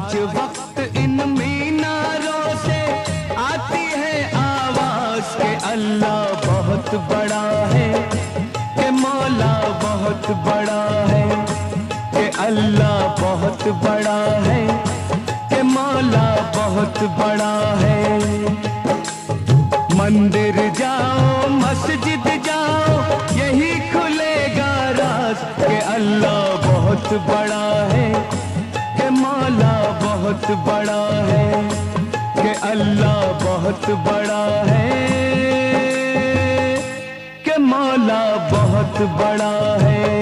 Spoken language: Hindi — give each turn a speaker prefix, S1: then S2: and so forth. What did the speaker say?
S1: हज वक्त इन मीनारों से आती है आवाज के अल्लाह बहुत बड़ा है, के मौला बहुत बड़ा है, के अल्लाह बहुत बड़ा है, के मौला बहुत बड़ा है। मंदिर जाओ मस्जिद जाओ यही खुलेगा राज के अल्लाह बहुत बड़ा है, के मौला बहुत बड़ा है, के अल्लाह बहुत बड़ा है, के मौला बहुत बड़ा है।